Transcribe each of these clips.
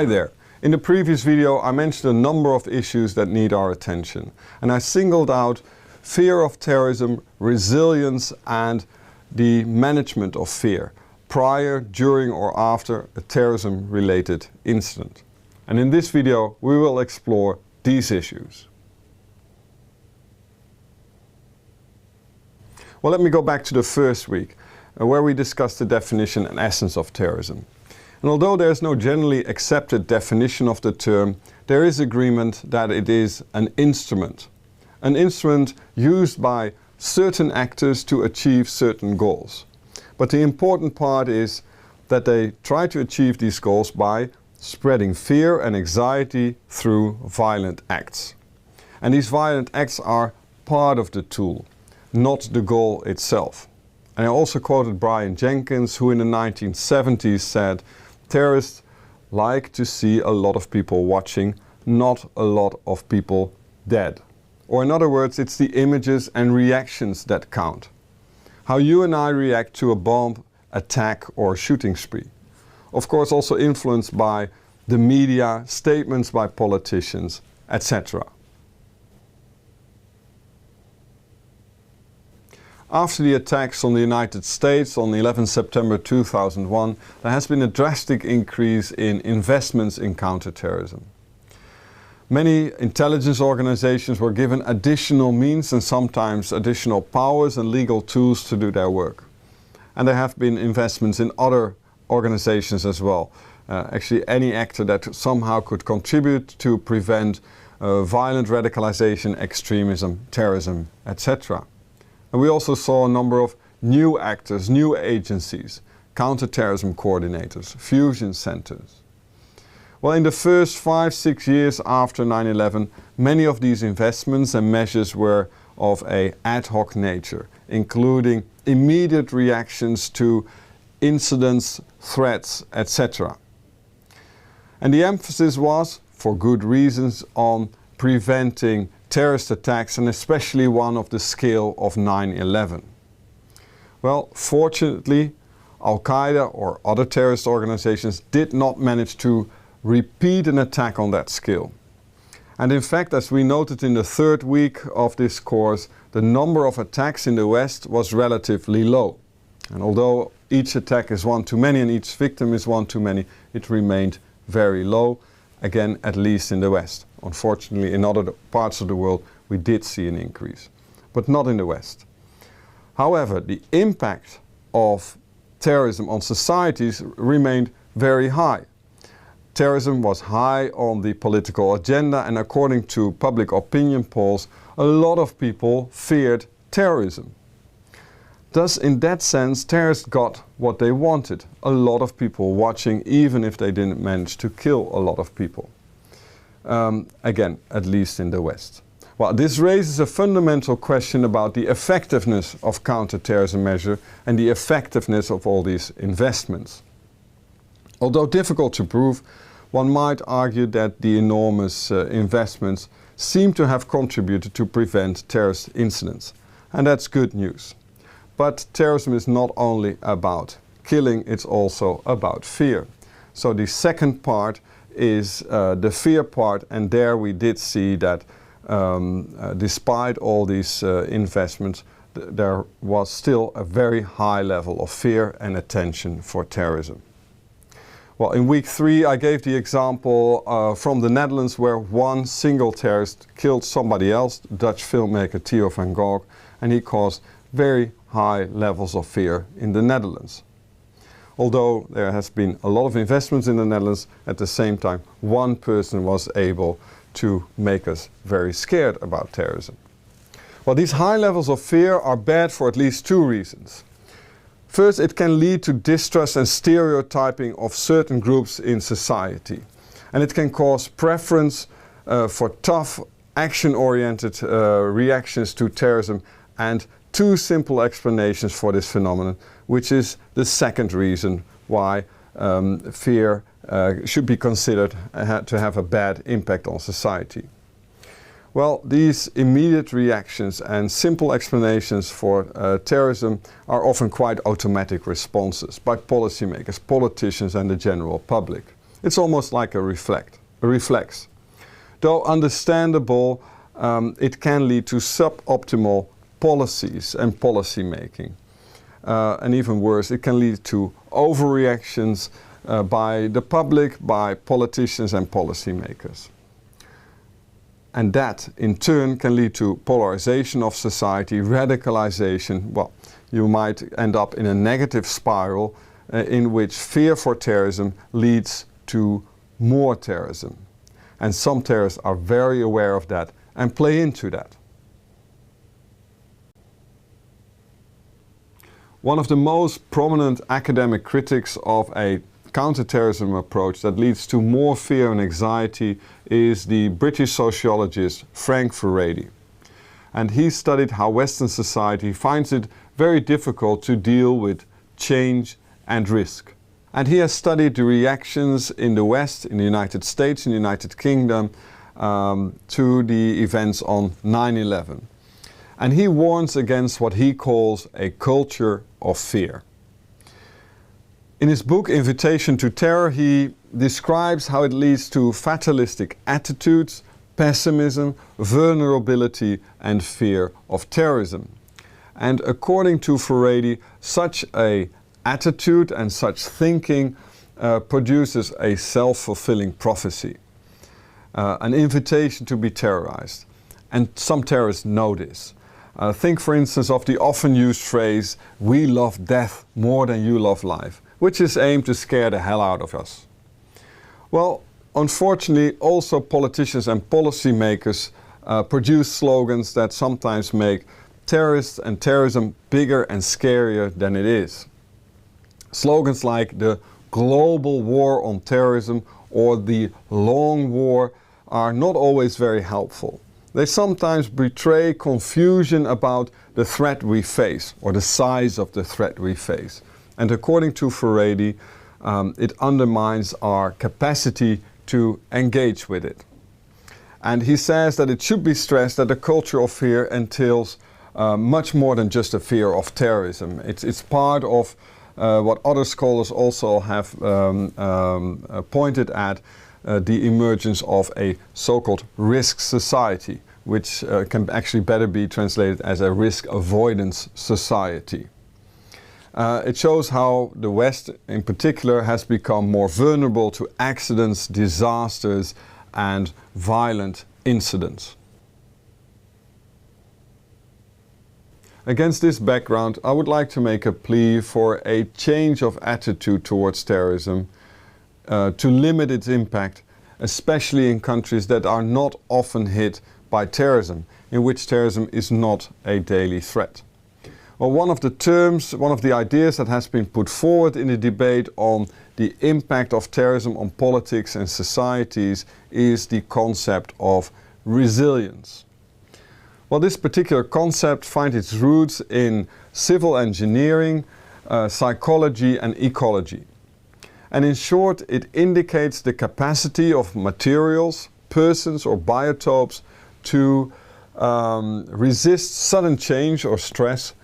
Hi there. In the previous video I mentioned a number of issues that need our attention, and I singled out fear of terrorism, resilience and the management of fear prior, during or after a terrorism related incident. And in this video we will explore these issues. Well, let me go back to the first week where we discussed the definition and essence of terrorism. And although there is no generally accepted definition of the term, there is agreement that it is an instrument used by certain actors to achieve certain goals. But the important part is that they try to achieve these goals by spreading fear and anxiety through violent acts. And these violent acts are part of the tool, not the goal itself. And I also quoted Brian Jenkins, who in the 1970s said, "Terrorists like to see a lot of people watching, not a lot of people dead." Or in other words, it's the images and reactions that count. How you and I react to a bomb attack or shooting spree. Of course also influenced by the media, statements by politicians, etc. After the attacks on the United States on 11 September 2001, there has been a drastic increase in investments in counterterrorism. Many intelligence organizations were given additional means and sometimes additional powers and legal tools to do their work. And there have been investments in other organizations as well. Actually any actor that somehow could contribute to prevent violent radicalization, extremism, terrorism, etc. And we also saw a number of new actors, new agencies, counterterrorism coordinators, fusion centers. Well, in the first 5-6 years after 9/11, many of these investments and measures were of an ad hoc nature, including immediate reactions to incidents, threats, etc. And the emphasis was, for good reasons, on preventing terrorist attacks, and especially one of the scale of 9/11. Well, fortunately, Al-Qaeda or other terrorist organizations did not manage to repeat an attack on that scale. And in fact, as we noted in the third week of this course, the number of attacks in the West was relatively low. And although each attack is one too many and each victim is one too many, it remained very low, again, at least in the West. Unfortunately, in other parts of the world, we did see an increase, but not in the West. However, the impact of terrorism on societies remained very high. Terrorism was high on the political agenda, and according to public opinion polls, a lot of people feared terrorism. Thus, in that sense, terrorists got what they wanted. A lot of people watching, even if they didn't manage to kill a lot of people. Again, at least in the West. Well, this raises a fundamental question about the effectiveness of counterterrorism measures and the effectiveness of all these investments. Although difficult to prove, one might argue that the enormous investments seem to have contributed to prevent terrorist incidents. And that's good news. But terrorism is not only about killing, it's also about fear. So the second part is the fear part, and there we did see that despite all these investments, there was still a very high level of fear and attention for terrorism. Well, in week 3 I gave the example from the Netherlands where one single terrorist killed somebody else, Dutch filmmaker Theo van Gogh, and he caused very high levels of fear in the Netherlands. Although there has been a lot of investments in the Netherlands, at the same time one person was able to make us very scared about terrorism. Well, these high levels of fear are bad for at least 2 reasons. First, it can lead to distrust and stereotyping of certain groups in society. And it can cause preference for tough, action-oriented reactions to terrorism, and 2 simple explanations for this phenomenon, which is the second reason why fear should be considered to have a bad impact on society. Well, these immediate reactions and simple explanations for terrorism are often quite automatic responses by policymakers, politicians and the general public. It's almost like a reflex. Though understandable, it can lead to suboptimal policies and policy making. And even worse, it can lead to overreactions by the public, by politicians and policymakers. And that, in turn, can lead to polarization of society, radicalization. Well, you might end up in a negative spiral in which fear for terrorism leads to more terrorism. And some terrorists are very aware of that and play into that. One of the most prominent academic critics of a counterterrorism approach that leads to more fear and anxiety is the British sociologist Frank Furedi. And he studied how Western society finds it very difficult to deal with change and risk. And he has studied the reactions in the West, in the United States, in the United Kingdom, to the events on 9/11. And he warns against what he calls a culture of fear. In his book Invitation to Terror, he describes how it leads to fatalistic attitudes, pessimism, vulnerability and fear of terrorism. And according to Furedi, such an attitude and such thinking produces a self-fulfilling prophecy, an invitation to be terrorized. And some terrorists know this. Think, for instance, of the often used phrase, "We love death more than you love life," which is aimed to scare the hell out of us. Well, unfortunately, also politicians and policymakers produce slogans that sometimes make terrorists and terrorism bigger and scarier than it is. Slogans like the global war on terrorism or the long war are not always very helpful. They sometimes betray confusion about the threat we face or the size of the threat we face. And according to Furedi, it undermines our capacity to engage with it. And he says that it should be stressed that the culture of fear entails much more than just a fear of terrorism. It's part of what other scholars also have pointed at, the emergence of a so-called risk society, which can actually better be translated as a risk avoidance society. It shows how the West in particular has become more vulnerable to accidents, disasters and violent incidents. Against this background, I would like to make a plea for a change of attitude towards terrorism to limit its impact, especially in countries that are not often hit by terrorism, in which terrorism is not a daily threat. Well, one of the ideas that has been put forward in the debate on the impact of terrorism on politics and societies is the concept of resilience. Well, this particular concept finds its roots in civil engineering, psychology and ecology. And in short, it indicates the capacity of materials, persons or biotopes to resist sudden change or stress,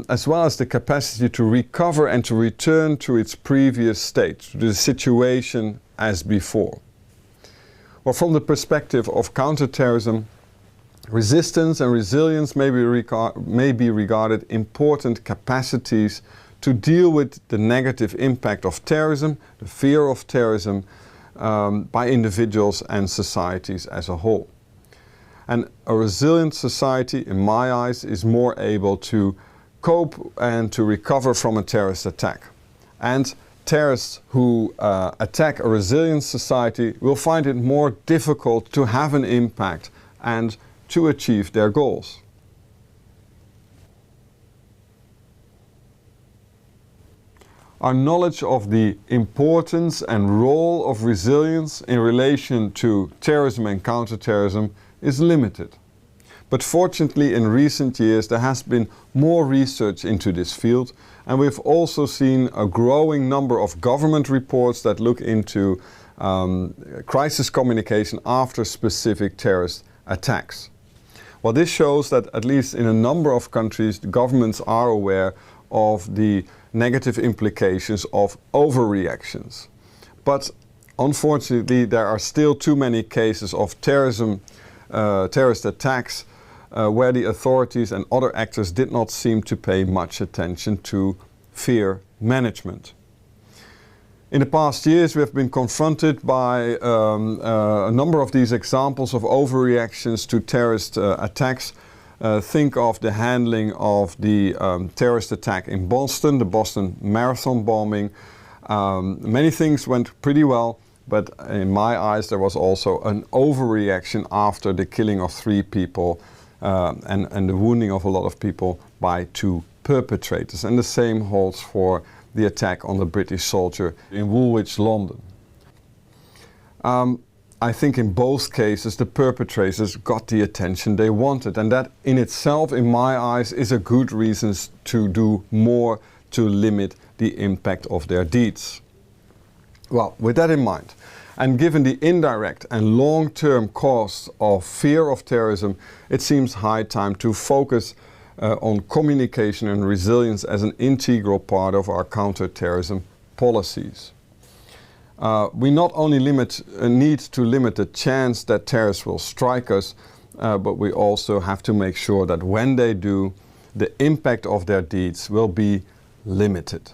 as well as the capacity to recover and to return to its previous state, to the situation as before. Well, from the perspective of counterterrorism, resistance and resilience may be regarded important capacities to deal with the negative impact of terrorism, the fear of terrorism, by individuals and societies as a whole. And a resilient society, in my eyes, is more able to cope and to recover from a terrorist attack. And terrorists who attack a resilient society will find it more difficult to have an impact and to achieve their goals. Our knowledge of the importance and role of resilience in relation to terrorism and counterterrorism is limited. But fortunately, in recent years there has been more research into this field, and we've also seen a growing number of government reports that look into crisis communication after specific terrorist attacks. Well, this shows that at least in a number of countries, the governments are aware of the negative implications of overreactions. But Unfortunately, there are still too many cases of terrorist attacks where the authorities and other actors did not seem to pay much attention to fear management. In the past years, we have been confronted by a number of these examples of overreactions to terrorist attacks. Think of the handling of the terrorist attack in Boston, the Boston Marathon bombing. Many things went pretty well, but in my eyes there was also an overreaction after the killing of 3 people and the wounding of a lot of people by 2 perpetrators. And the same holds for the attack on the British soldier in Woolwich, London. I think in both cases the perpetrators got the attention they wanted, and that in itself, in my eyes, is a good reason to do more to limit the impact of their deeds. Well, with that in mind, and given the indirect and long-term costs of fear of terrorism, it seems high time to focus on communication and resilience as an integral part of our counter-terrorism policies. We not only need to limit the chance that terrorists will strike us, but we also have to make sure that when they do, the impact of their deeds will be limited.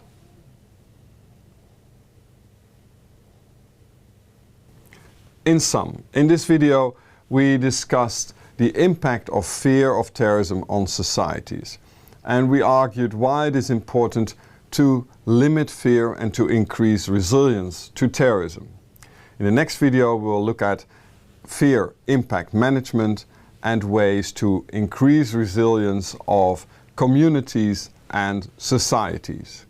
In sum, in this video we discussed the impact of fear of terrorism on societies, and we argued why it is important to limit fear and to increase resilience to terrorism. In the next video we will look at fear impact management and ways to increase resilience of communities and societies.